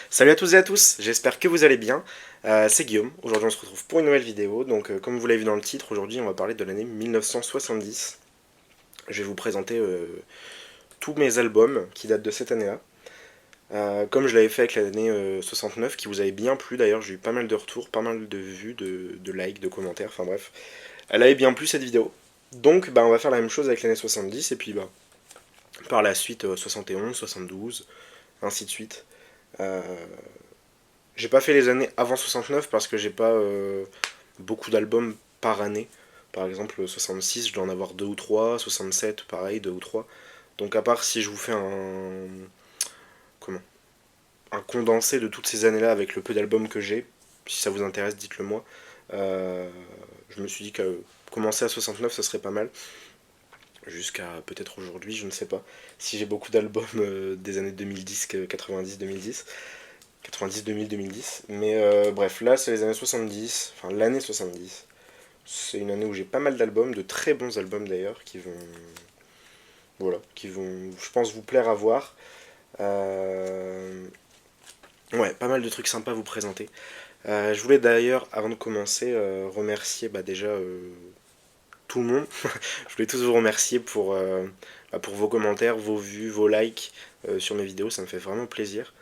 Salut à tous et à tous, j'espère que vous allez bien. C'est Guillaume, aujourd'hui on se retrouve pour une nouvelle vidéo. Donc comme vous l'avez vu dans le titre, aujourd'hui on va parler de l'année 1970. Je vais vous présenter tous mes albums qui datent de cette année-là. Comme je l'avais fait avec l'année 69, qui vous avait bien plu d'ailleurs, j'ai eu pas mal de retours, pas mal de vues, de likes, de commentaires, enfin bref. Elle avait bien plu cette vidéo. Donc bah, on va faire la même chose avec l'année 70 et puis bah, par la suite 71, 72, ainsi de suite. Euh, J'ai pas fait les années avant 69 parce que j'ai pas beaucoup d'albums par année. Par exemple, 66, je dois en avoir 2 ou 3, 67, pareil, 2 ou 3. Donc à part si je vous fais comment, un condensé de toutes ces années-là avec le peu d'albums que j'ai, si ça vous intéresse, dites-le moi. Euh, je me suis dit que commencer à 69, ça serait pas mal. Jusqu'à peut-être aujourd'hui, je ne sais pas. Si j'ai beaucoup d'albums des années 2010, 90, 2010. 90, 2000, 2010. Mais bref, là c'est les années 70, enfin l'année 70. C'est une année où j'ai pas mal d'albums, de très bons albums d'ailleurs, qui vont, voilà, qui vont, je pense, vous plaire à voir. Euh, ouais, pas mal de trucs sympas à vous présenter. Je voulais d'ailleurs, avant de commencer, remercier bah, déjà tout le monde. Je voulais tous vous remercier pour vos commentaires, vos vues, vos likes sur mes vidéos, ça me fait vraiment plaisir.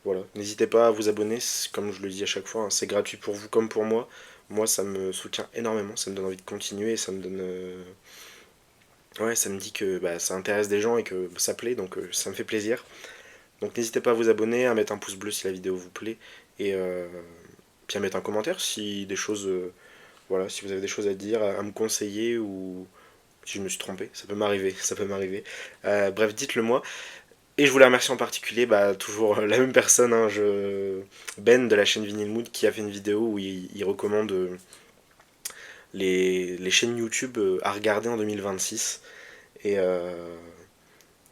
Voilà, n'hésitez pas à vous abonner, comme je le dis à chaque fois, hein, c'est gratuit pour vous comme pour moi. Moi, ça me soutient énormément, ça me donne envie de continuer et ça me donne. Ouais, ça me dit que bah, ça intéresse des gens et que ça plaît, donc ça me fait plaisir. Donc n'hésitez pas à vous abonner, à mettre un pouce bleu si la vidéo vous plaît et puis à mettre un commentaire si des choses. Voilà, si vous avez des choses à dire, à me conseiller ou si je me suis trompé, ça peut m'arriver, ça peut m'arriver. Bref, dites-le moi. Et je voulais remercier en particulier bah, toujours la même personne, hein, Ben de la chaîne Vinyl Mood qui a fait une vidéo où il recommande les chaînes YouTube à regarder en 2026. Et, euh,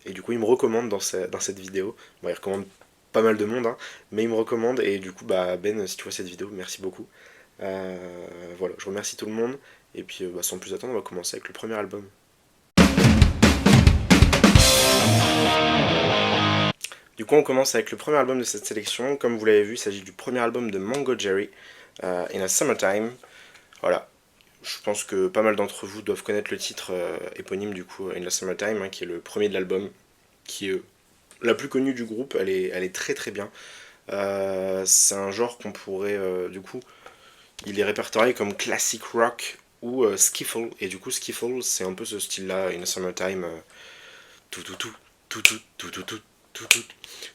et du coup il me recommande dans cette vidéo. Bon, il recommande pas mal de monde, hein, mais il me recommande et du coup bah, Ben, si tu vois cette vidéo, merci beaucoup. Voilà, je remercie tout le monde. Et puis bah, sans plus attendre, on va commencer avec le premier album. Du coup, on commence avec le premier album de cette sélection. Comme vous l'avez vu, il s'agit du premier album de Mango Jerry, In a Summertime. Voilà. Je pense que pas mal d'entre vous doivent connaître le titre éponyme du coup, In a Summertime, hein, qui est le premier de l'album, qui est la plus connue du groupe. Elle est très très bien. C'est un genre qu'on pourrait, du coup, il est répertorié comme classic rock ou skiffle. Et du coup, skiffle, c'est un peu ce style-là, In a Summertime, tout tout tout, tout tout tout tout tout tout tout.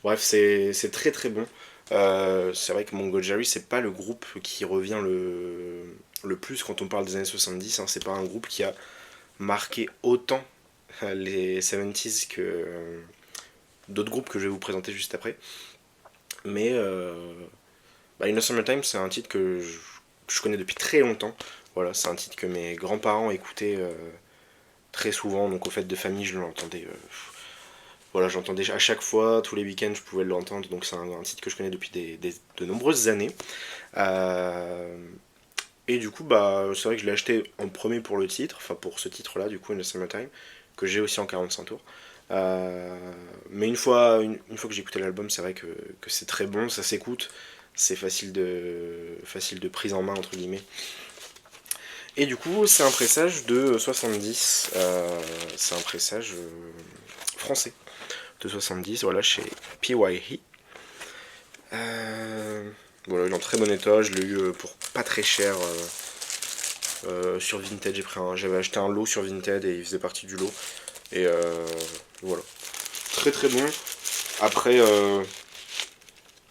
Bref, c'est très très bon. C'est vrai que Mongo Jerry, c'est pas le groupe qui revient le plus quand on parle des années 70. Hein. C'est pas un groupe qui a marqué autant les 70s que d'autres groupes que je vais vous présenter juste après. Mais bah, In a Summertime, c'est un titre que je connais depuis très longtemps. Voilà, c'est un titre que mes grands-parents écoutaient très souvent. Donc, aux fêtes de famille, je l'entendais. Voilà, j'entendais à chaque fois, tous les week-ends, je pouvais l'entendre. Donc, c'est un titre que je connais depuis de nombreuses années. Euh, Et du coup, bah, c'est vrai que je l'ai acheté en premier pour le titre, enfin pour ce titre-là, du coup, In the Summertime, que j'ai aussi en 45 tours. Mais une fois que j'ai écouté l'album, c'est vrai que c'est très bon, ça s'écoute, c'est facile de prise en main, entre guillemets. Et du coup, c'est un pressage de 70, c'est un pressage français de 70, voilà, chez PYE. Voilà, il est en très bon état, je l'ai eu pour pas très cher. Sur Vinted, j'avais acheté un lot sur Vinted et il faisait partie du lot. Et voilà. Très très bon. Après,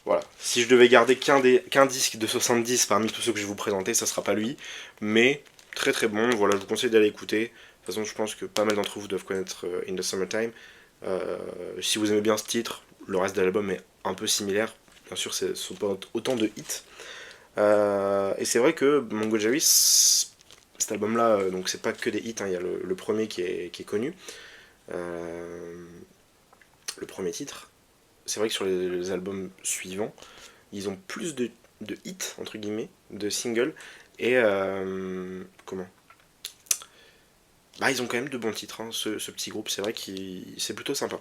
voilà. Si je devais garder qu'un disque de 70 parmi tous ceux que je vais vous présenter, ça sera pas lui. Mais très très bon. Voilà, je vous conseille d'aller écouter. De toute façon, je pense que pas mal d'entre vous doivent connaître In the Summertime. Si vous aimez bien ce titre, le reste de l'album est un peu similaire. Bien sûr, ce ne sont pas autant de hits. Et c'est vrai que Mongo Jerry, cet album-là, donc c'est pas que des hits, hein, il y a le premier qui est connu, euh, le premier titre. C'est vrai que sur les albums suivants, ils ont plus de hits, entre guillemets, de singles, et comment bah, ils ont quand même de bons titres, hein, ce petit groupe, c'est vrai que c'est plutôt sympa.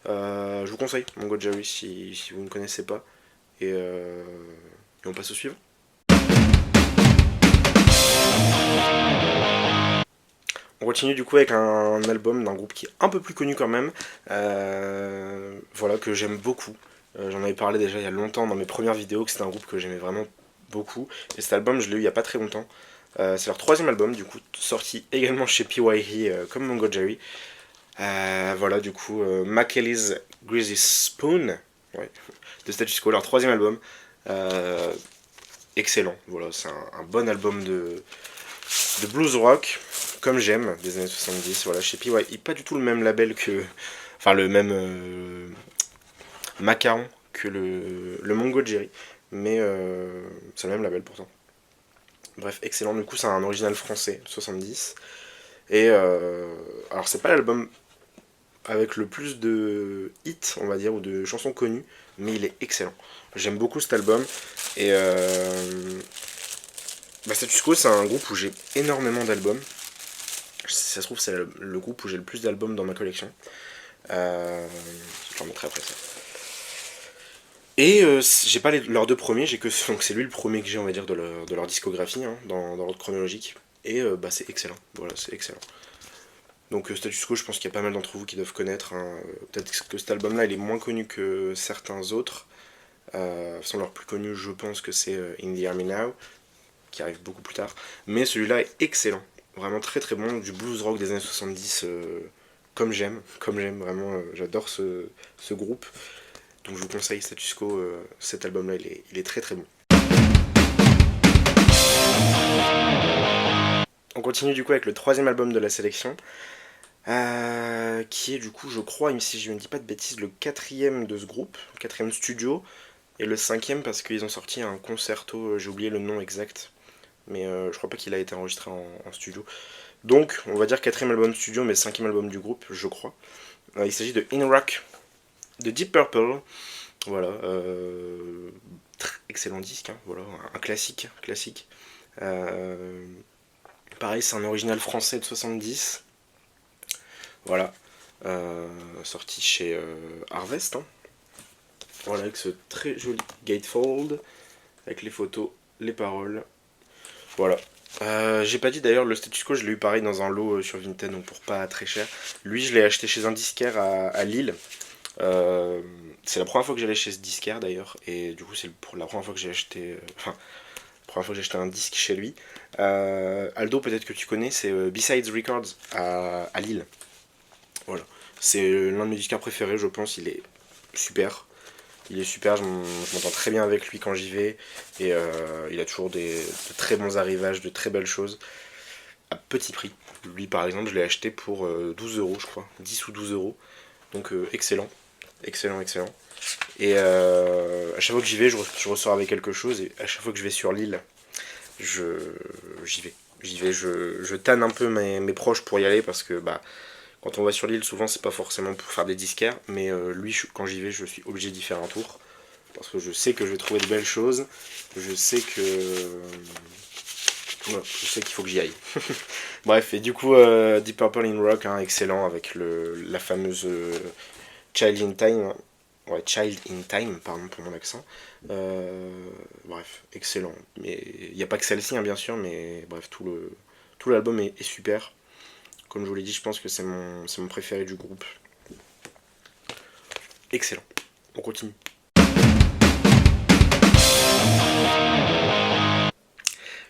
Je vous conseille Mongo Jerry si vous ne connaissez pas. et on passe au suivant. On continue du coup avec un album d'un groupe qui est un peu plus connu quand même, voilà, que j'aime beaucoup. J'en avais parlé déjà il y a longtemps dans mes premières vidéos, que c'était un groupe que j'aimais vraiment beaucoup. Et cet album, je l'ai eu il y a pas très longtemps. C'est leur troisième album, du coup, sorti également chez PYE comme Mongo Jerry. Voilà, du coup, Makeley's Greasy Spoon, ouais, de Status Quo, leur troisième album. Excellent, voilà, c'est un bon album de blues rock, comme j'aime, des années 70, voilà, chez PYE. Pas du tout le même label que. Enfin, le même macaron que le Mongo Jerry, mais c'est le même label pourtant. Bref, excellent, du coup, c'est un original français, 70. Et alors, c'est pas l'album avec le plus de hits, on va dire, ou de chansons connues, mais il est excellent. J'aime beaucoup cet album, et Status Quo, c'est un groupe où j'ai énormément d'albums. Si ça se trouve, c'est le groupe où j'ai le plus d'albums dans ma collection. Je leur mettrai après ça. Et j'ai pas leurs deux premiers, j'ai que donc c'est lui le premier que j'ai, on va dire, de leur discographie, hein, dans l'ordre chronologique. Et c'est excellent, voilà, c'est excellent. Donc Status Quo, je pense qu'il y a pas mal d'entre vous qui doivent connaître, hein. Peut-être que cet album-là, il est moins connu que certains autres. De toute façon, leur plus connu, je pense que c'est In the Army Now, qui arrive beaucoup plus tard. Mais celui-là est excellent, vraiment très très bon, du blues rock des années 70, comme j'aime vraiment, j'adore ce groupe. Donc je vous conseille Status Quo, cet album-là, il est très très bon. On continue du coup avec le troisième album de la sélection, qui est du coup, je crois, si je ne dis pas de bêtises, le quatrième de ce groupe, le quatrième studio, et le cinquième parce qu'ils ont sorti un concerto, j'ai oublié le nom exact, mais je crois pas qu'il a été enregistré en studio. Donc, on va dire quatrième album studio, mais cinquième album du groupe, je crois. Il s'agit de In Rock, de Deep Purple. Voilà, excellent disque, hein, voilà, un classique, classique. Pareil, c'est un original français de 70. Voilà, sorti chez Harvest, hein. Voilà, avec ce très joli gatefold, avec les photos, les paroles. Voilà. J'ai pas dit d'ailleurs, le Status Quo, je l'ai eu pareil dans un lot sur Vinted, donc pour pas très cher. Lui, je l'ai acheté chez un disquaire à Lille. C'est la première fois que j'allais chez ce disquaire d'ailleurs, et du coup, c'est pour la première fois que j'ai acheté. Enfin, première fois que j'ai acheté un disque chez lui. Aldo, peut-être que tu connais, c'est Besides Records à Lille. Voilà. C'est l'un de mes disquaires préférés, je pense. Il est super. Il est super, je m'entends très bien avec lui quand j'y vais. Et il a toujours de très bons arrivages, de très belles choses. À petit prix. Lui, par exemple, je l'ai acheté pour 12 euros, je crois. 10 ou 12 euros. Donc, excellent. Excellent, excellent. Et à chaque fois que j'y vais, je ressors avec quelque chose. Et à chaque fois que je vais sur l'île, j'y vais. Je tanne un peu mes proches pour y aller parce que quand on va sur l'île, souvent c'est pas forcément pour faire des disquaires, mais lui, quand j'y vais, je suis obligé d'y faire un tour parce que je sais que je vais trouver de belles choses. Je sais que voilà, je sais qu'il faut que j'y aille. Bref, et du coup, Deep Purple in Rock, hein, excellent avec la fameuse Child in Time. Hein. Ouais, Child in Time, pardon pour mon accent. Bref, excellent. Mais il n'y a pas que celle-ci, hein, bien sûr, mais bref, tout l'album est super. Comme je vous l'ai dit, je pense que c'est mon préféré du groupe. Excellent. On continue.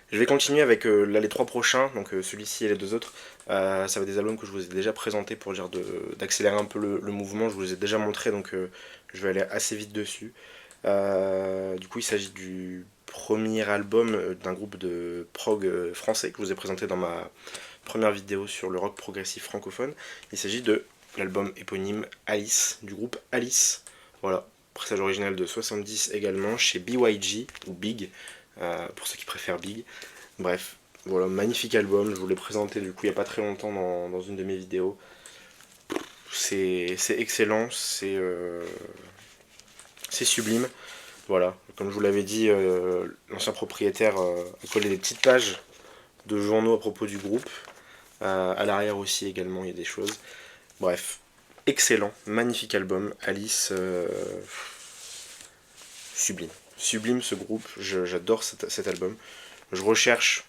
Je vais continuer avec là, les trois prochains, donc celui-ci et les deux autres. Ça va être des albums que je vous ai déjà présentés pour dire d'accélérer un peu le mouvement. Je vous les ai déjà montrés, donc je vais aller assez vite dessus. Du coup, il s'agit du premier album d'un groupe de prog français que je vous ai présenté dans ma première vidéo sur le rock progressif francophone. Il s'agit de l'album éponyme Alice, du groupe Alice. Voilà, pressage original de 70 également, chez BYG, ou Big, pour ceux qui préfèrent Big. Bref, voilà, magnifique album, je vous l'ai présenté du coup il n'y a pas très longtemps dans une de mes vidéos. C'est excellent, c'est sublime. Voilà, comme je vous l'avais dit, l'ancien propriétaire a collé des petites pages de journaux à propos du groupe. À l'arrière aussi également il y a des choses. Bref, excellent, magnifique album. Alice, sublime. Sublime ce groupe, j'adore cet album. Je recherche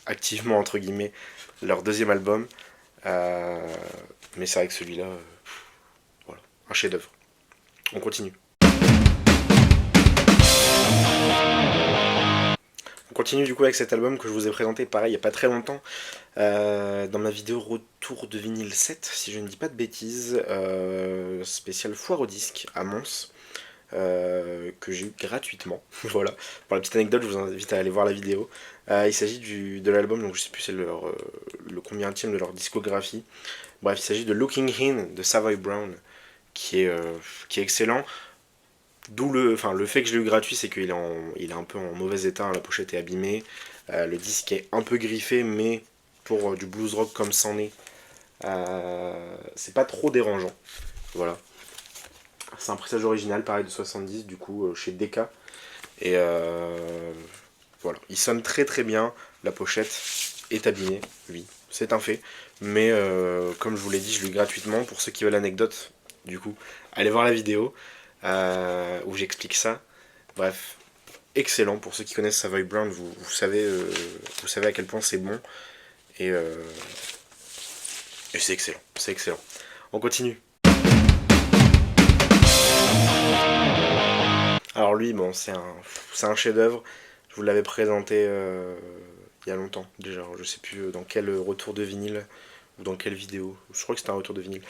activement, entre guillemets, leur deuxième album. Mais c'est vrai que celui-là, voilà, un chef-d'œuvre. On continue. On continue du coup avec cet album que je vous ai présenté pareil il n'y a pas très longtemps dans ma vidéo Retour de vinyle 7 si je ne dis pas de bêtises, spécial foire au disque à Mons, que j'ai eu gratuitement. Voilà, pour la petite anecdote je vous invite à aller voir la vidéo. Il s'agit de l'album, donc je sais plus c'est le combienième de leur discographie. Bref, il s'agit de Looking In de Savoy Brown qui est excellent. D'où le fait que je l'ai eu gratuit, c'est qu'il est un peu en mauvais état, hein, la pochette est abîmée, le disque est un peu griffé, mais pour du blues rock comme c'en est, c'est pas trop dérangeant. Voilà. C'est un pressage original, pareil de 70, du coup, chez Decca. Et voilà. Il sonne très très bien, la pochette est abîmée, oui, c'est un fait. Mais comme je vous l'ai dit, je l'ai eu gratuitement. Pour ceux qui veulent l'anecdote, du coup, allez voir la vidéo. Où j'explique ça. Bref, excellent. Pour ceux qui connaissent Savoy Brown, vous savez à quel point c'est bon. Et c'est excellent. C'est excellent. On continue. Alors lui, bon, c'est un chef-d'œuvre. Je vous l'avais présenté il y a longtemps déjà. Je sais plus dans quel retour de vinyle ou dans quelle vidéo. Je crois que c'était un retour de vinyle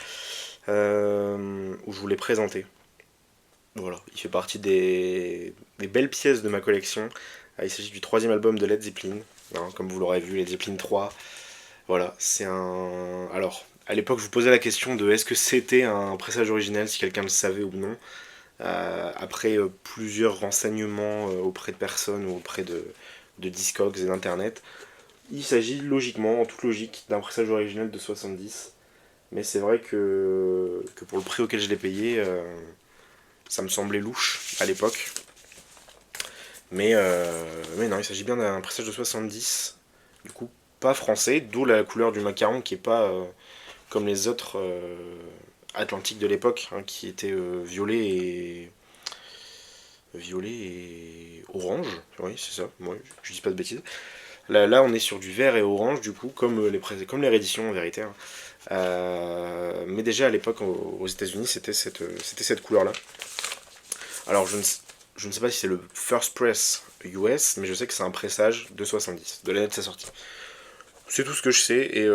où je vous l'ai présenté. Voilà, il fait partie des belles pièces de ma collection. Il s'agit du troisième album de Led Zeppelin, hein, comme vous l'aurez vu, Led Zeppelin 3. Voilà, c'est un... Alors, à l'époque, je vous posais la question de est-ce que c'était un pressage original, si quelqu'un le savait ou non. Après plusieurs renseignements auprès de personnes ou auprès de Discogs et d'Internet, il s'agit logiquement, en toute logique, d'un pressage original de 70. Mais c'est vrai que pour le prix auquel je l'ai payé... ça me semblait louche à l'époque. Mais non, il s'agit bien d'un pressage de 70. Du coup, pas français, d'où la couleur du macaron qui est pas comme les autres atlantiques de l'époque, hein, qui étaient violet et orange. Oui, c'est ça, ouais, je dis pas de bêtises. Là, on est sur du vert et orange, du coup, comme les rééditions en vérité. Hein. Mais déjà à l'époque aux États-Unis, c'était cette couleur-là. Alors je ne sais pas si c'est le first press US, mais je sais que c'est un pressage de 70, de l'année de sa sortie. C'est tout ce que je sais et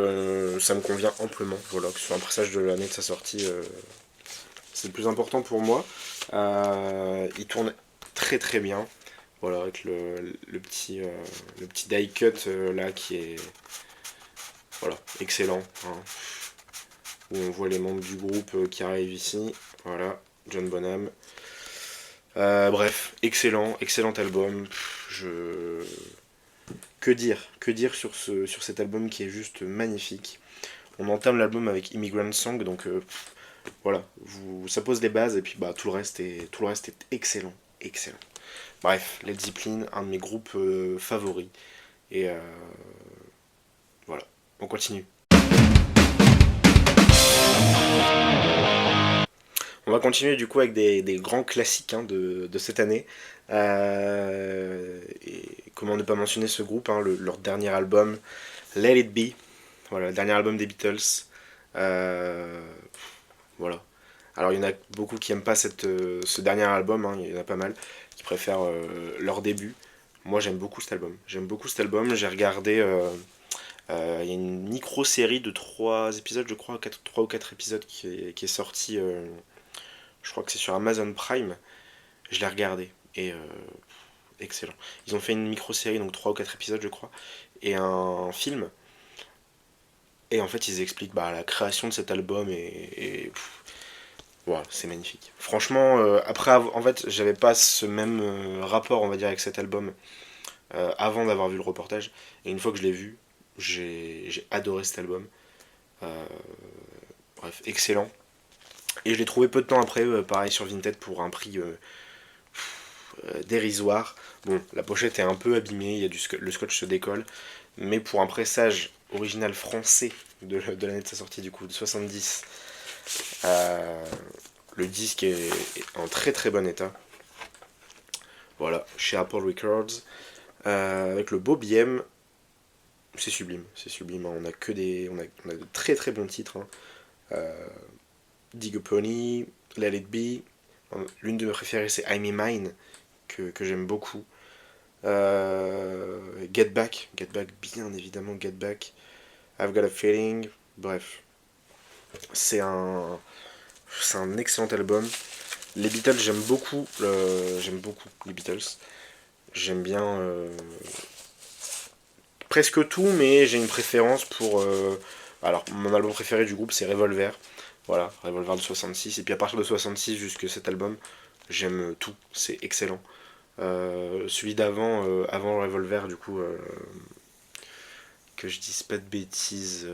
ça me convient amplement. Voilà, que ce soit un pressage de l'année de sa sortie, c'est le plus important pour moi. Il tourne très très bien. Voilà, avec le petit die cut là qui est voilà, excellent. Hein, où on voit les membres du groupe qui arrivent ici. Voilà, John Bonham. Bref, excellent album. Que dire sur cet album qui est juste magnifique. On entame l'album avec Immigrant Song, donc voilà, ça pose les bases et puis bah tout le reste est excellent. Bref, Led Zeppelin, un de mes groupes favoris. Et voilà, on continue. On va continuer du coup avec des grands classiques hein, de cette année. Et comment ne pas mentionner ce groupe, hein, leur dernier album, Let It Be, voilà, le dernier album des Beatles. Voilà. Alors il y en a beaucoup qui n'aiment pas ce dernier album, hein, il y en a pas mal, qui préfèrent leur début. Moi j'aime beaucoup cet album. J'ai regardé, il y a une micro-série de 3 épisodes, je crois, 3 ou 4 épisodes qui est sortie, je crois que c'est sur Amazon Prime. Je l'ai regardé et excellent. Ils ont fait une micro-série, donc 3 ou 4 épisodes je crois, et un film. Et en fait ils expliquent bah, la création de cet album et wow, c'est magnifique. Franchement, après, en fait, j'avais pas ce même rapport, on va dire, avec cet album avant d'avoir vu le reportage. Et une fois que je l'ai vu, j'ai adoré cet album. Euh, Bref, excellent. Et je l'ai trouvé peu de temps après, pareil sur Vinted pour un prix dérisoire. Bon, la pochette est un peu abîmée, il y a le scotch se décolle. Mais pour un pressage original français de l'année de sa sortie, du coup, de 70, le disque est en très très bon état. voilà, chez Apple Records, avec le beau BM. C'est sublime, hein. On a de très très bons titres, hein. Dig a Pony, Let It Be, l'une de mes préférées c'est I'm in Mine, que j'aime beaucoup. Get Back, bien évidemment, Get Back, I've Got a Feeling, bref, c'est un, c'est un excellent album. Les Beatles, j'aime beaucoup les Beatles. J'aime bien presque tout, mais j'ai une préférence pour. Alors, mon album préféré du groupe, c'est Revolver. Voilà, Revolver de 66. Et puis à partir de 66 jusque cet album, j'aime tout. C'est excellent. Celui d'avant, avant Revolver, du coup, que je dise pas de bêtises.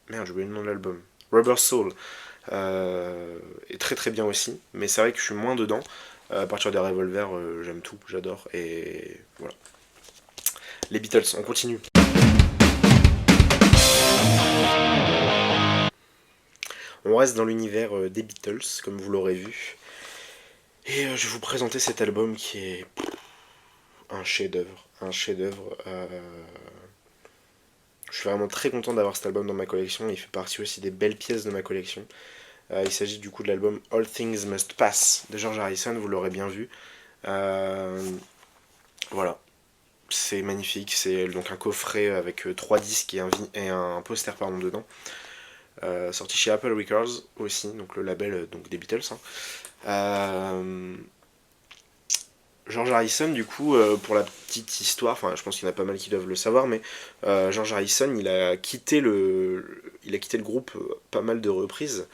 Merde, j'ai oublié le nom de l'album. Rubber Soul est très très bien aussi, mais c'est vrai que je suis moins dedans. À partir des Revolver, j'aime tout, j'adore, et voilà. Les Beatles, on continue. On reste dans l'univers des Beatles, comme vous l'aurez vu. Et je vais vous présenter cet album qui est un chef-d'œuvre. Un chef-d'œuvre. Je suis vraiment très content d'avoir cet album dans ma collection. Il fait partie aussi des belles pièces de ma collection. Il s'agit du coup de l'album All Things Must Pass de George Harrison, vous l'aurez bien vu. Voilà. C'est magnifique. C'est donc un coffret avec 3 disques et un poster pardon, dedans. Sorti chez Apple Records aussi, donc le label donc des Beatles. Hein. George Harrison, du coup, pour la petite histoire, enfin, je pense qu'il y en a pas mal qui doivent le savoir, mais George Harrison, il a quitté le groupe pas mal de reprises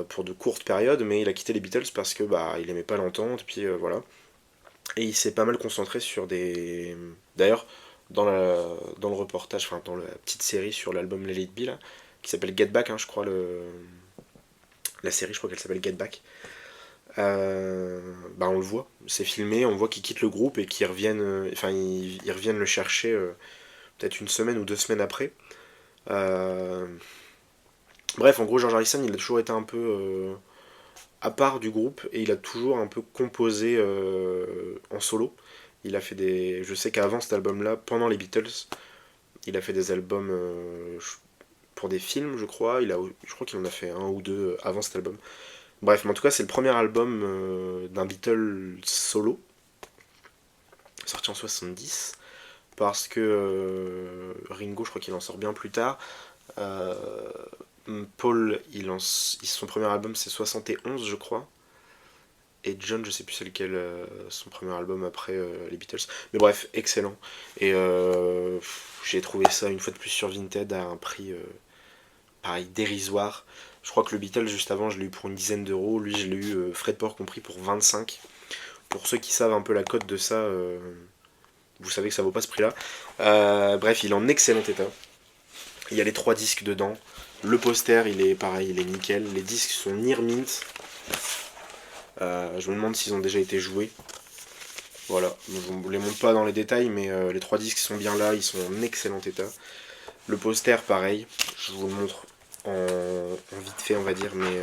pour de courtes périodes, mais il a quitté les Beatles parce que bah, il aimait pas l'entente, et puis voilà. Et il s'est pas mal concentré sur des. D'ailleurs, dans le reportage, enfin dans la petite série sur l'album Let It Be là, qui s'appelle Get Back, hein, je crois la série, je crois qu'elle s'appelle Get Back. Bah on le voit, c'est filmé, on voit qu'ils quittent le groupe et qu'ils reviennent, ils reviennent le chercher peut-être une semaine ou 2 semaines après. Euh, Bref, en gros, George Harrison, il a toujours été un peu à part du groupe et il a toujours un peu composé en solo. Il a fait des, je sais qu'avant cet album-là, pendant les Beatles, il a fait des albums pour des films, je crois. Je crois qu'il en a fait un ou deux avant cet album. Bref, mais en tout cas, c'est le premier album d'un Beatle solo, sorti en 70, parce que Ringo, je crois qu'il en sort bien plus tard. Euh, Paul, son premier album, c'est 71, je crois. Et John, je sais plus c'est lequel, son premier album après les Beatles. Mais bref, excellent. Et j'ai trouvé ça une fois de plus sur Vinted à un prix pareil, dérisoire. Je crois que le Beatles, juste avant, je l'ai eu pour une dizaine d'euros. Lui, je l'ai eu, frais de port compris, pour 25. Pour ceux qui savent un peu la cote de ça, vous savez que ça vaut pas ce prix-là. Bref, il est en excellent état. Il y a les 3 disques dedans. Le poster, il est pareil, il est nickel. Les disques sont near mint. Je me demande s'ils ont déjà été joués. Voilà, je ne les montre pas dans les détails, mais les 3 disques sont bien là, ils sont en excellent état. Le poster, pareil, je vous le montre en vite fait, on va dire, mais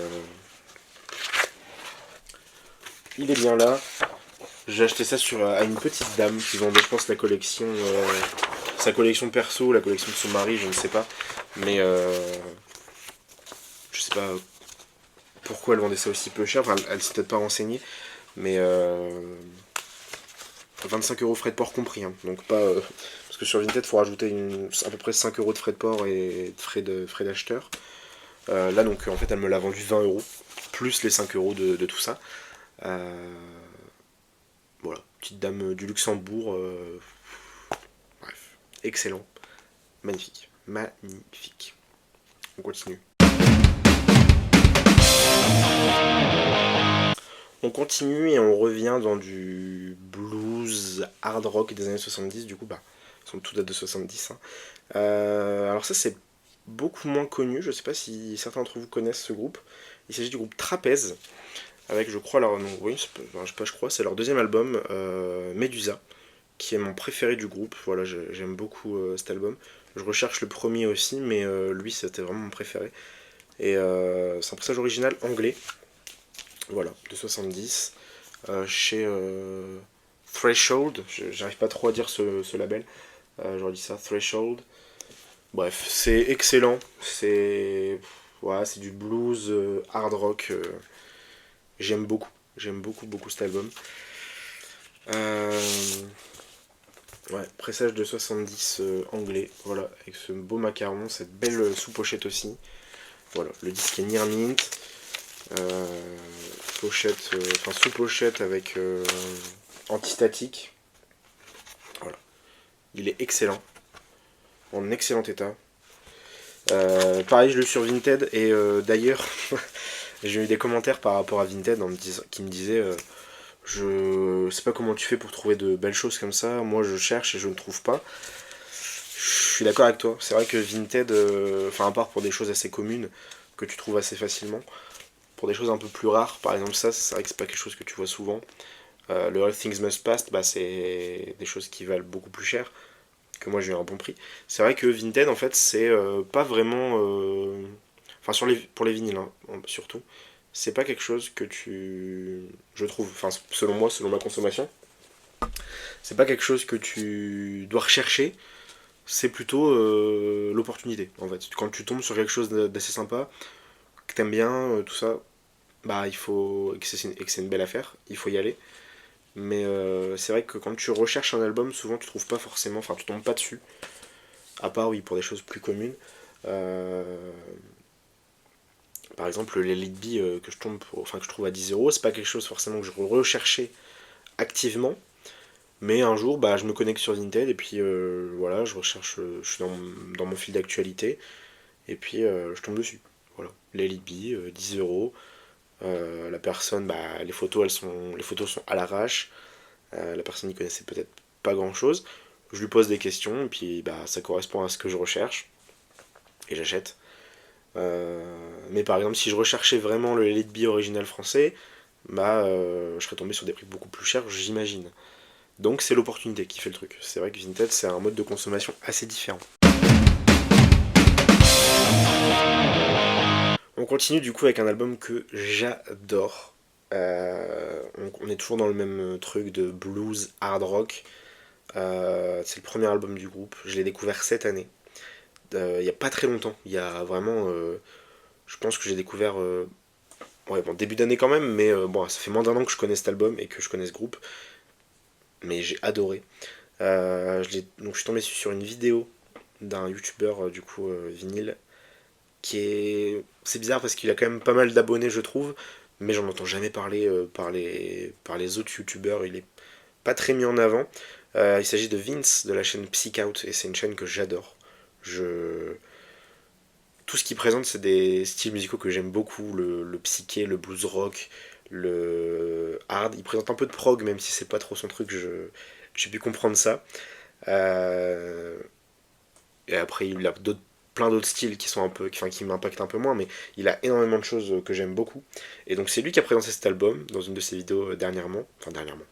il est bien là. J'ai acheté ça à une petite dame qui vendait, je pense, la collection, sa collection perso, la collection de son mari, je ne sais pas, mais je sais pas pourquoi elle vendait ça aussi peu cher. Enfin, elle s'est peut-être pas renseignée, mais 25 euros frais de port compris, hein. Donc pas parce que sur Vinted, il faut rajouter à peu près 5 euros de frais de port et de frais d'acheteur. Là, donc en fait, elle me l'a vendu 20 euros plus les 5 euros de tout ça. Voilà, petite dame du Luxembourg. Bref, excellent, magnifique, magnifique. On continue. On continue et on revient dans du blues hard rock des années 70, du coup, bah, ils sont tout dates de 70. Hein. Alors ça, c'est beaucoup moins connu, je sais pas si certains d'entre vous connaissent ce groupe. Il s'agit du groupe Trapèze, avec, je crois, leur, non, oui, je crois, c'est leur deuxième album, Medusa, qui est mon préféré du groupe. Voilà, j'aime beaucoup cet album. Je recherche le premier aussi, mais lui, c'était vraiment mon préféré. Et c'est un pressage original anglais, voilà, de 70. chez Threshold, j'arrive pas trop à dire ce label, j'aurais dit ça, Threshold. Bref, c'est excellent, c'est du blues hard rock, j'aime beaucoup cet album. Euh, ouais, pressage de 70 anglais, voilà, avec ce beau macaron, cette belle sous-pochette aussi. Voilà, le disque est near mint, pochette, sous-pochette avec antistatique. Voilà, il est excellent, en excellent état. Pareil, je l'ai eu sur Vinted et d'ailleurs, j'ai eu des commentaires par rapport à Vinted qui me disaient je sais pas comment tu fais pour trouver de belles choses comme ça, moi je cherche et je ne trouve pas. Je suis d'accord avec toi, c'est vrai que Vinted, à part pour des choses assez communes que tu trouves assez facilement, pour des choses un peu plus rares, par exemple ça, c'est vrai que c'est pas quelque chose que tu vois souvent. Le All Things Must Pass, bah, c'est des choses qui valent beaucoup plus cher, que moi j'ai eu un bon prix. C'est vrai que Vinted en fait c'est pas vraiment... pour les vinyles hein, surtout, c'est pas quelque chose que tu... Je trouve, selon moi, selon ma consommation, c'est pas quelque chose que tu dois rechercher, c'est plutôt l'opportunité en fait. Quand tu tombes sur quelque chose d'assez sympa, que t'aimes bien, tout ça, bah il faut... et que c'est une belle affaire, il faut y aller. Mais c'est vrai que quand tu recherches un album, souvent tu trouves pas forcément, tu tombes pas dessus. À part, oui, pour des choses plus communes. Euh, Par exemple, les Lead B que je trouve à 10 euros, c'est pas quelque chose forcément que je recherchais activement. Mais un jour, bah, je me connecte sur Vinted et puis voilà, je recherche, je suis dans mon fil d'actualité et puis je tombe dessus. Voilà, les Lead B, 10 euros. La personne, bah, les photos sont à l'arrache. La personne n'y connaissait peut-être pas grand-chose. Je lui pose des questions et puis bah, ça correspond à ce que je recherche et j'achète. Mais par exemple, si je recherchais vraiment le Elite B original français, bah, je serais tombé sur des prix beaucoup plus chers, j'imagine. Donc c'est l'opportunité qui fait le truc. C'est vrai que Vinted, c'est un mode de consommation assez différent. On continue du coup avec un album que j'adore. On est toujours dans le même truc de blues hard rock. C'est le premier album du groupe. Je l'ai découvert cette année. Il n'y a pas très longtemps. Il y a vraiment... je pense que j'ai découvert... ouais, bon, début d'année quand même, mais bon, ça fait moins d'un an que je connais cet album et que je connais ce groupe. Mais j'ai adoré. Donc je suis tombé sur une vidéo d'un youtubeur du coup vinyle qui est... C'est bizarre parce qu'il a quand même pas mal d'abonnés je trouve, mais j'en entends jamais parler par les autres youtubeurs, il est pas très mis en avant. Il s'agit de Vince de la chaîne Psych Out et c'est une chaîne que j'adore. Je... Tout ce qu'il présente c'est des styles musicaux que j'aime beaucoup, le psyché, le blues rock, le hard. Il présente un peu de prog même si c'est pas trop son truc, j'ai pu comprendre ça. Euh, Et après, il a plein d'autres styles qui sont un peu, qui m'impactent un peu moins, mais il a énormément de choses que j'aime beaucoup. Et donc c'est lui qui a présenté cet album dans une de ses vidéos dernièrement. Enfin dernièrement.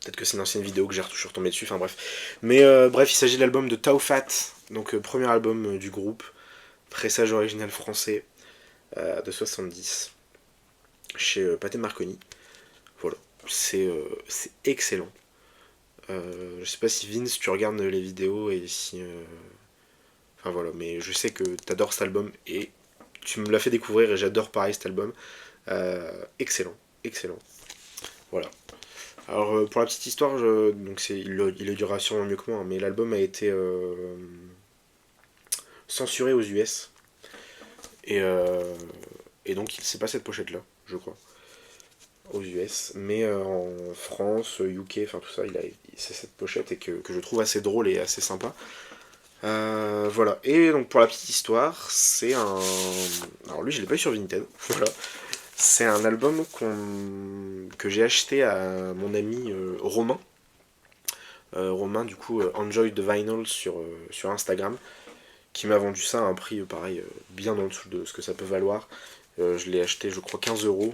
Peut-être que c'est une ancienne vidéo que je suis retombé dessus, enfin bref. Mais bref, il s'agit de l'album de Tao Fat, donc premier album du groupe, pressage original français de 70, chez Pathé Marconi. Voilà, c'est excellent. Je sais pas si Vince, tu regardes les vidéos et si... Enfin voilà, mais je sais que t'adores cet album et tu me l'as fait découvrir et j'adore pareil cet album. Excellent, excellent. Voilà. Alors pour la petite histoire, donc il le dira sûrement mieux que moi, hein, mais l'album a été censuré aux US et, euh, et donc c'est pas cette pochette là, je crois, aux US, mais en France, UK, enfin tout ça, c'est cette pochette et que je trouve assez drôle et assez sympa. Voilà, et donc pour la petite histoire, c'est un... Alors lui je l'ai pas eu sur Vinted, voilà. C'est un album que j'ai acheté à mon ami Romain. Romain du coup Enjoy the Vinyl sur Instagram, qui m'a vendu ça à un prix pareil, bien en dessous de ce que ça peut valoir. Je l'ai acheté je crois 15 euros,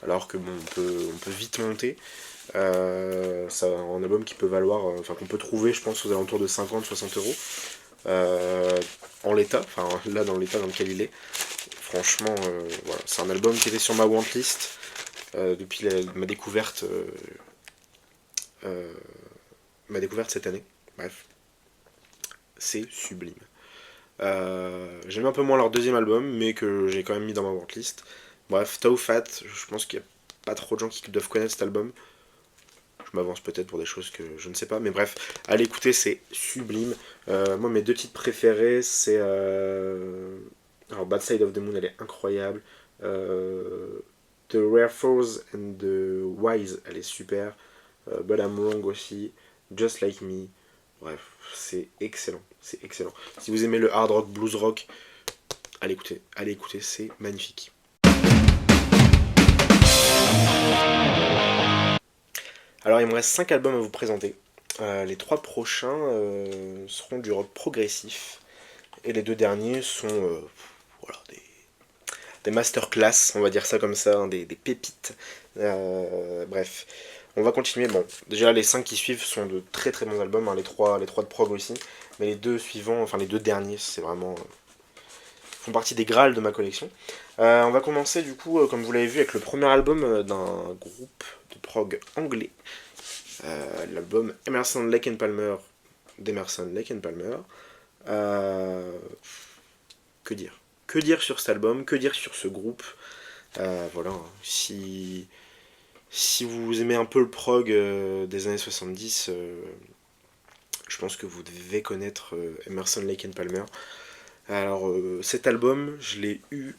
alors que bon on peut vite monter. C'est un album qui peut valoir, qu'on peut trouver je pense aux alentours de 50-60 euros. En l'état, enfin là dans l'état dans lequel il est. Franchement, voilà, c'est un album qui était sur ma wantlist. depuis euh, ma découverte cette année. Bref, c'est sublime. J'aime un peu moins leur deuxième album, mais que j'ai quand même mis dans ma worklist. Bref, Tau Fat, je pense qu'il n'y a pas trop de gens qui doivent connaître cet album. Je m'avance peut-être pour des choses que je ne sais pas, mais bref, allez écouter, c'est sublime. Moi, mes deux titres préférés, c'est. Alors, Bad Side of the Moon, elle est incroyable. The Rare Force and the Wise, elle est super. But I'm Wrong aussi. Just Like Me. Bref, c'est excellent. C'est excellent. Si vous aimez le hard rock, blues rock, allez écouter, c'est magnifique. Alors il me reste 5 albums à vous présenter. Les 3 prochains seront du rock progressif. Et les 2 derniers sont voilà, des masterclass, on va dire ça comme ça, hein, des pépites. Bref, on va continuer. Bon, déjà les 5 qui suivent sont de très très bons albums, hein, les 3 de prog aussi. Mais les 2 suivants, enfin les 2 derniers, c'est vraiment font partie des Graals de ma collection. On va commencer du coup, comme vous l'avez vu, avec le premier album d'un groupe de prog anglais. L'album Emerson, Lake and Palmer d'Emerson, Lake and Palmer. Que dire? Que dire sur cet album? Que dire sur ce groupe? Voilà, si vous aimez un peu le prog des années 70, je pense que vous devez connaître Emerson, Lake and Palmer. Alors, cet album, je l'ai eu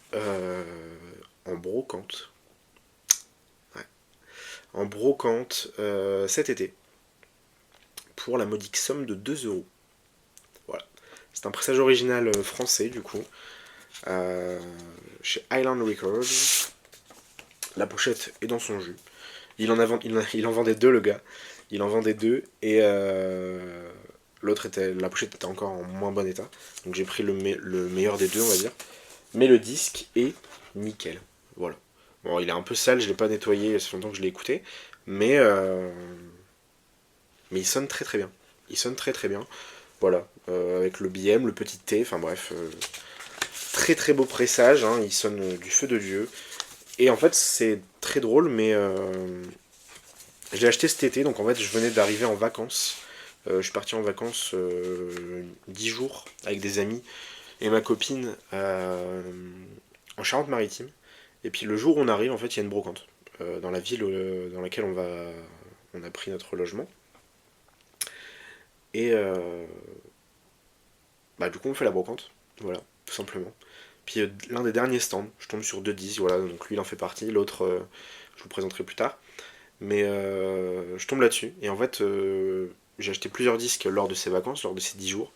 en brocante. Ouais. En brocante cet été. Pour la modique somme de 2 euros. Voilà. C'est un pressage original français, du coup. Chez Island Records. La pochette est dans son jus. Il en vendait 2, le gars. Il en vendait 2. Et la pochette était encore en moins bon état. Donc j'ai pris le meilleur des 2, on va dire. Mais le disque est nickel. Voilà. Bon, il est un peu sale, je l'ai pas nettoyé, ça fait longtemps que je l'ai écouté. Mais il sonne très très bien. Il sonne très très bien. Voilà. Avec le BM, le petit T, enfin bref. Très très beau pressage, hein, il sonne du feu de Dieu. Et en fait, c'est très drôle, mais je l'ai acheté cet été, donc en fait, je venais d'arriver en vacances. Je suis parti en vacances 10 jours avec des amis et ma copine en Charente-Maritime. Et puis le jour où on arrive, en fait, il y a une brocante dans la ville dans laquelle on a pris notre logement. Et du coup, on fait la brocante, voilà, tout simplement. Puis l'un des derniers stands, je tombe sur 2 disques, voilà, donc lui il en fait partie, l'autre je vous présenterai plus tard. Mais je tombe là-dessus, et en fait j'ai acheté plusieurs disques lors de ces vacances, lors de ces 10 jours,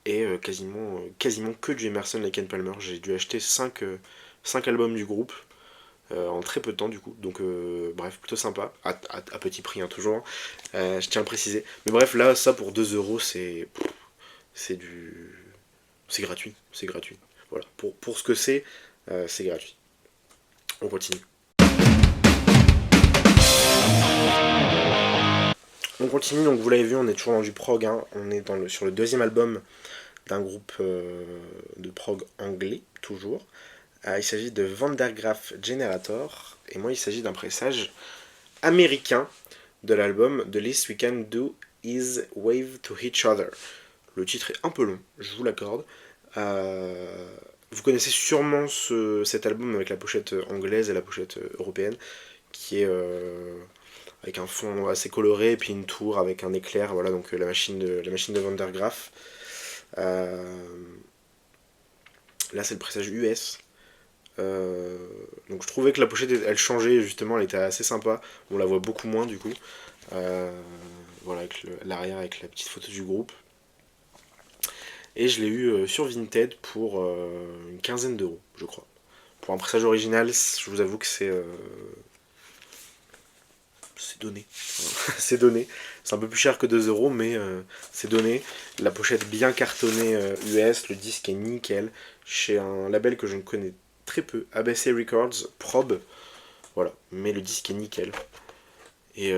et quasiment que du Emerson, Lake and Palmer. J'ai dû acheter 5 albums du groupe en très peu de temps du coup, donc bref, plutôt sympa, à petit prix hein, toujours, je tiens à le préciser. Mais bref, là, ça pour 2 euros, c'est du... C'est gratuit, c'est gratuit. Voilà, pour ce que c'est gratuit. On continue. On continue, donc vous l'avez vu, on est toujours dans du prog, hein. On est sur le deuxième album d'un groupe de prog anglais, toujours. Il s'agit de Vandergraaf Generator, et moi il s'agit d'un pressage américain de l'album The Least We Can Do Is Wave to Each Other. Le titre est un peu long, je vous l'accorde. Vous connaissez sûrement cet album avec la pochette anglaise et la pochette européenne, qui est avec un fond assez coloré et puis une tour avec un éclair, voilà, donc la machine de Vandergraaf. Là c'est le pressage US. Donc je trouvais que la pochette elle changeait justement, elle était assez sympa. On la voit beaucoup moins du coup. Voilà, avec l'arrière avec la petite photo du groupe. Et je l'ai eu sur Vinted pour une quinzaine d'euros, je crois. Pour un pressage original, je vous avoue que c'est donné. C'est donné. C'est un peu plus cher que 2 euros, mais c'est donné. La pochette bien cartonnée US, le disque est nickel. Chez un label que je ne connais très peu, ABC Records, Probe. Voilà, mais le disque est nickel. Et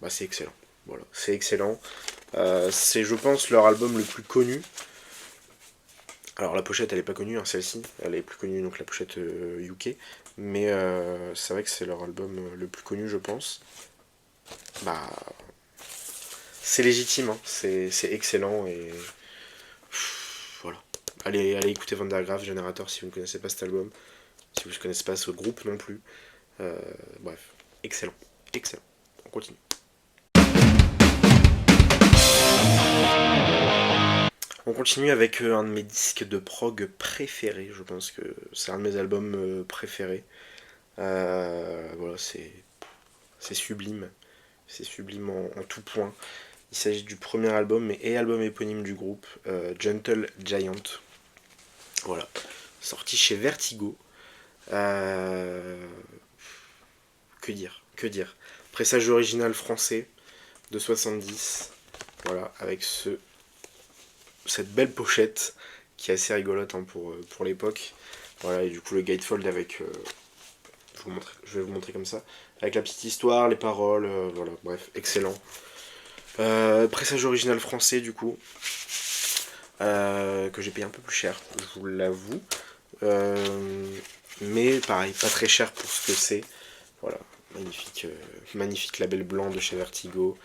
c'est excellent. Voilà, c'est excellent. C'est, je pense, leur album le plus connu. Alors la pochette elle est pas connue, hein, celle-ci, elle est plus connue donc la pochette UK, mais c'est vrai que c'est leur album le plus connu je pense. Bah c'est légitime, hein, c'est excellent et voilà. Allez écouter Van der Graaf, Generator si vous ne connaissez pas cet album, si vous ne connaissez pas ce groupe non plus. Euh, Bref, excellent, excellent. On continue. On continue avec un de mes disques de prog préférés, je pense que c'est un de mes albums préférés. Voilà, c'est sublime en tout point. Il s'agit du premier album et album éponyme du groupe, Gentle Giant. Voilà, sorti chez Vertigo. Euh, que dire, que dire. Pressage original français de 70. Voilà, avec cette belle pochette qui est assez rigolote hein, pour l'époque. Voilà, et du coup le gatefold avec. Je vais vous montrer comme ça. Avec la petite histoire, les paroles, voilà, bref, excellent. Pressage original français du coup. Que j'ai payé un peu plus cher, je vous l'avoue. Mais pareil, pas très cher pour ce que c'est. Voilà, magnifique label blanc de chez Vertigo.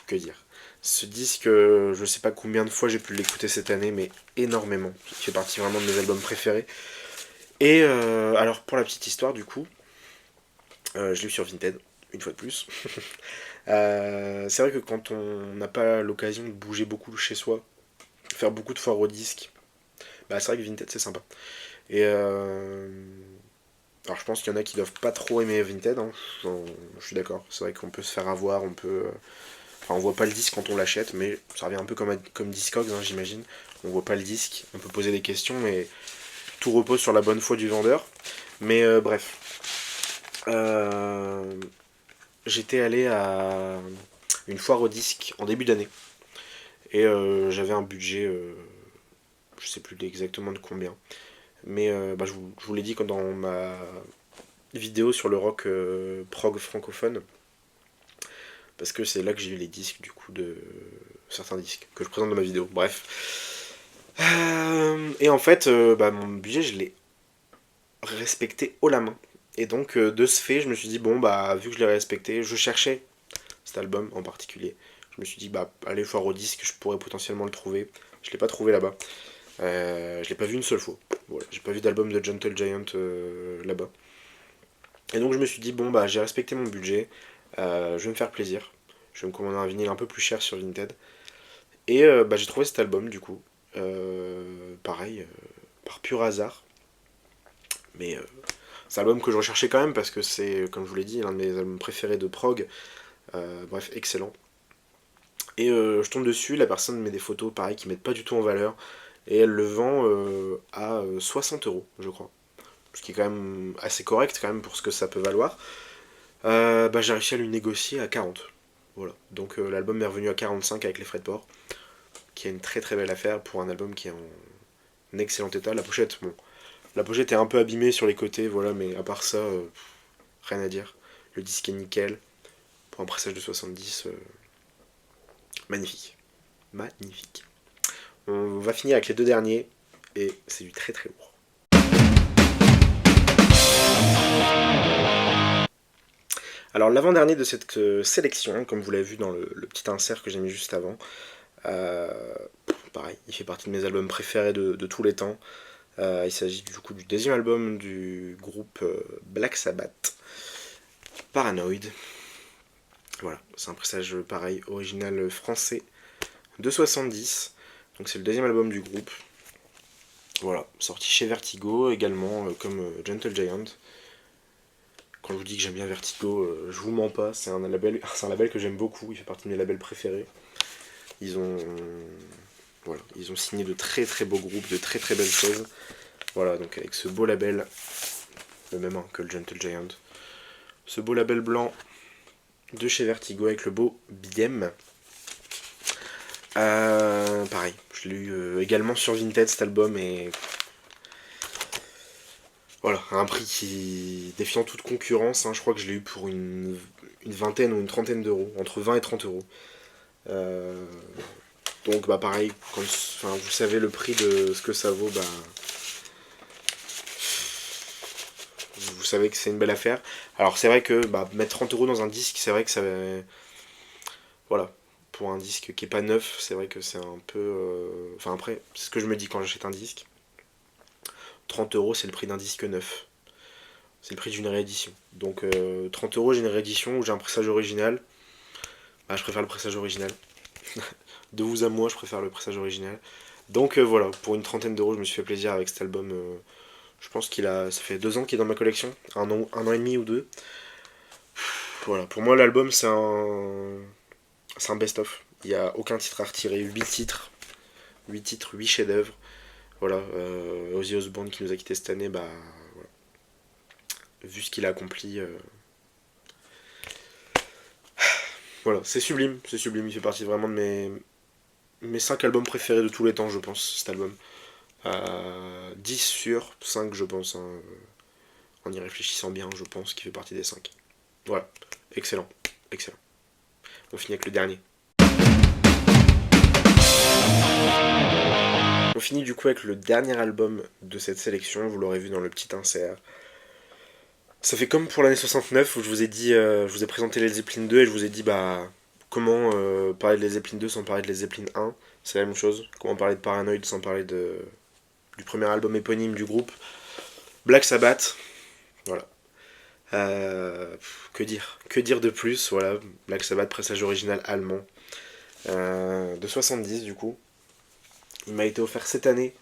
Que dire. Ce disque, je sais pas combien de fois j'ai pu l'écouter cette année, mais énormément. Il fait partie vraiment de mes albums préférés. Et alors pour la petite histoire du coup, je l'ai eu sur Vinted, une fois de plus. C'est vrai que quand on n'a pas l'occasion de bouger beaucoup chez soi, faire beaucoup de foires au disque, bah c'est vrai que Vinted c'est sympa. Et alors je pense qu'il y en a qui doivent pas trop aimer Vinted, hein. Je suis d'accord. C'est vrai qu'on peut se faire avoir, on peut. Enfin, on voit pas le disque quand on l'achète, mais ça revient un peu comme Discogs, hein, j'imagine. On voit pas le disque, on peut poser des questions, mais tout repose sur la bonne foi du vendeur. Mais bref. Euh, J'étais allé à une foire au disque en début d'année. Et j'avais un budget, je sais plus exactement de combien. Mais bah, je vous l'ai dit dans ma vidéo sur le rock prog francophone. Parce que c'est là que j'ai eu les disques du coup de certains disques que je présente dans ma vidéo. Bref. Et en fait, bah, mon budget, je l'ai respecté haut la main. Et donc, de ce fait, je me suis dit, bon, bah, vu que je l'ai respecté, je cherchais cet album en particulier. Je me suis dit, bah, allez voir au disque, je pourrais potentiellement le trouver. Je l'ai pas trouvé là-bas. Je l'ai pas vu une seule fois. Voilà, j'ai pas vu d'album de Gentle Giant là-bas. Et donc, je me suis dit, bon, bah, j'ai respecté mon budget. Je vais me faire plaisir. Je vais me commander un vinyle un peu plus cher sur Vinted. Et bah, j'ai trouvé cet album du coup. Pareil, par pur hasard. Mais c'est un album que je recherchais quand même parce que c'est, comme je vous l'ai dit, l'un de mes albums préférés de prog. Bref, excellent. Et je tombe dessus, la personne met des photos pareil qui mettent pas du tout en valeur. Et elle le vend à 60 euros, je crois. Ce qui est quand même assez correct quand même pour ce que ça peut valoir. Bah, j'ai réussi à lui négocier à 40. Voilà. Donc l'album est revenu à 45 avec les frais de port. Qui est une très très belle affaire pour un album qui est en excellent état. La pochette, bon. La pochette est un peu abîmée sur les côtés, voilà, mais à part ça, rien à dire. Le disque est nickel. Pour un pressage de 70, magnifique. Magnifique. On va finir avec les deux derniers, et c'est du très très lourd. Alors l'avant-dernier de cette sélection, comme vous l'avez vu dans le petit insert que j'ai mis juste avant, euh, pareil, il fait partie de mes albums préférés de tous les temps. Il s'agit du coup du deuxième album du groupe Black Sabbath, Paranoid. Voilà, c'est un pressage pareil, original français de 70. Donc c'est le deuxième album du groupe. Voilà, sorti chez Vertigo également, comme Gentle Giant. Quand je vous dis que j'aime bien Vertigo, je vous mens pas, c'est un label que j'aime beaucoup, il fait partie de mes labels préférés. Ils ont, voilà, ils ont signé de très très beaux groupes, de très très belles choses. Voilà, donc avec ce beau label, le même que le Gentle Giant, ce beau label blanc de chez Vertigo avec le beau BM. Pareil, je l'ai eu également sur Vinted cet album et voilà, à un prix qui défiant toute concurrence, hein, je crois que je l'ai eu pour une vingtaine ou une trentaine d'euros, entre 20 et 30 euros. Euh, Donc bah pareil, enfin, vous savez le prix de ce que ça vaut, bah vous savez que c'est une belle affaire. Alors c'est vrai que bah, mettre 30 € dans un disque, c'est vrai que ça... Voilà, pour un disque qui est pas neuf, c'est vrai que c'est un peu... Enfin après, c'est ce que je me dis quand j'achète un disque. 30 € c'est le prix d'un disque neuf. C'est le prix d'une réédition. Donc 30 € j'ai une réédition où j'ai un pressage original. Bah je préfère le pressage original. De vous à moi, je préfère le pressage original. Donc voilà, pour une trentaine d'euros, je me suis fait plaisir avec cet album. Je pense ça fait 2 ans qu'il est dans ma collection, un an et demi ou deux. Voilà, pour moi l'album c'est un best-of. Il n'y a aucun titre à retirer, 8 titres, 8 titres, 8 chefs-d'œuvre. Voilà, Ozzy Osbourne qui nous a quittés cette année, bah voilà. Vu ce qu'il a accompli, voilà, c'est sublime, il fait partie vraiment de mes 5 albums préférés de tous les temps, je pense, cet album. 10 sur 5, je pense, hein, en y réfléchissant bien, je pense qu'il fait partie des 5. Voilà, excellent, excellent. On finit avec le dernier. On finit du coup avec le dernier album de cette sélection, vous l'aurez vu dans le petit insert. Ça fait comme pour l'année 69 où je vous ai dit, je vous ai présenté les Zeppelin 2 et je vous ai dit bah comment parler de les Zeppelin 2 sans parler de les Zeppelin 1. C'est la même chose. Comment parler de Paranoid sans parler du premier album éponyme du groupe. Black Sabbath, voilà. Que dire de plus, voilà. Black Sabbath, pressage original allemand. De 70 du coup. Il m'a été offert cette année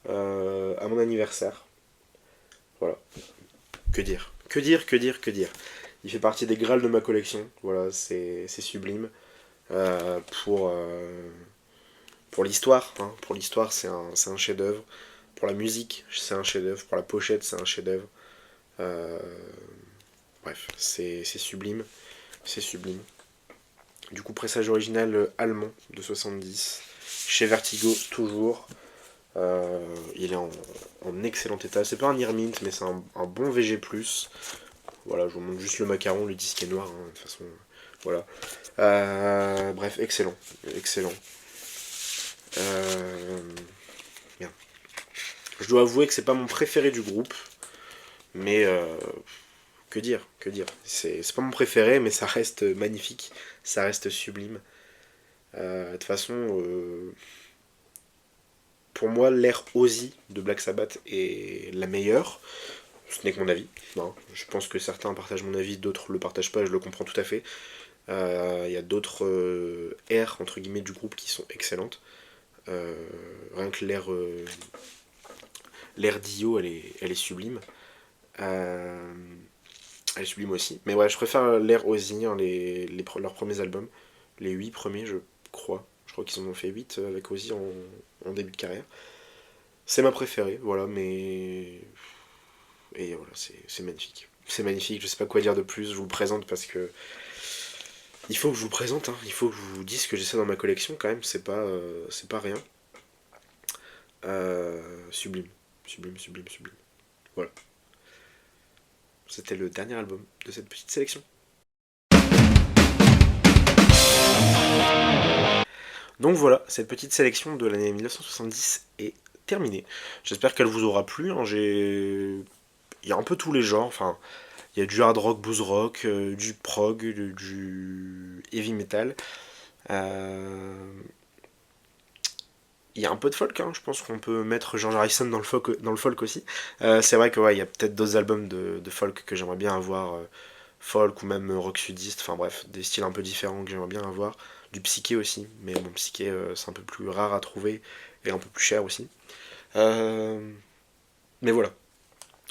à mon anniversaire. Voilà. Que dire. Que dire, que dire, que dire. Il fait partie des grâles de ma collection. Voilà, c'est sublime. Euh, pour euh, pour l'histoire, hein. Pour l'histoire, c'est un chef-d'œuvre. Pour la musique, c'est un chef-d'œuvre. Pour la pochette, c'est un chef-d'œuvre. Euh, Bref, c'est sublime. C'est sublime. Du coup, pressage original allemand de 70. Chez Vertigo, toujours. Il est en excellent état. C'est pas un Earmint, mais c'est un bon VG+. Voilà, je vous montre juste le macaron, le disque est noir, hein, de toute façon. Voilà. Bref, excellent. Excellent. Bien. Je dois avouer que c'est pas mon préféré du groupe, mais que dire, que dire. C'est pas mon préféré, mais ça reste magnifique, ça reste sublime. De toute façon, pour moi, l'ère Ozzy de Black Sabbath est la meilleure. Ce n'est que mon avis. Non, je pense que certains partagent mon avis, d'autres le partagent pas, je le comprends tout à fait. Il y a d'autres airs entre guillemets du groupe qui sont excellentes. Rien que l'ère Dio, elle est sublime. Euh, Elle est sublime aussi. Mais ouais, je préfère l'ère Ozzy, hein, leurs premiers albums. Les 8 premiers, je crois. Je crois qu'ils en ont fait 8 avec Ozzy en début de carrière. C'est ma préférée, voilà, mais... Et voilà, c'est magnifique. C'est magnifique, je sais pas quoi dire de plus, je vous le présente parce que... Il faut que je vous présente, hein. Il faut que je vous dise que j'ai ça dans ma collection quand même, c'est pas rien. Sublime, sublime, sublime, sublime. Voilà. C'était le dernier album de cette petite sélection. Donc voilà, cette petite sélection de l'année 1970 est terminée. J'espère qu'elle vous aura plu, hein. Il y a un peu tous les genres, enfin, il y a du hard rock, blues rock, du prog, du heavy metal. Euh, Il y a un peu de folk, hein. Je pense qu'on peut mettre George Harrison dans le folk aussi. C'est vrai que ouais, il y a peut-être d'autres albums de folk que j'aimerais bien avoir, folk ou même rock sudiste, enfin bref, des styles un peu différents que j'aimerais bien avoir. Du psyché aussi, mais bon, psyché c'est un peu plus rare à trouver et un peu plus cher aussi. Euh, mais voilà,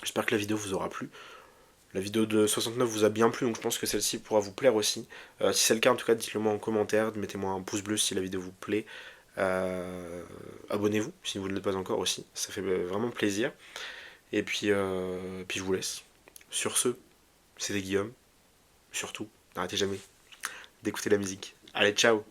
j'espère que la vidéo vous aura plu. La vidéo de 69 vous a bien plu, donc je pense que celle-ci pourra vous plaire aussi. Si c'est le cas, en tout cas, dites-le moi en commentaire, mettez-moi un pouce bleu si la vidéo vous plaît. Euh, Abonnez-vous si vous ne l'êtes pas encore aussi, ça fait vraiment plaisir. Et puis je vous laisse. Sur ce, c'était Guillaume. Surtout, n'arrêtez jamais d'écouter la musique. Allez, ciao!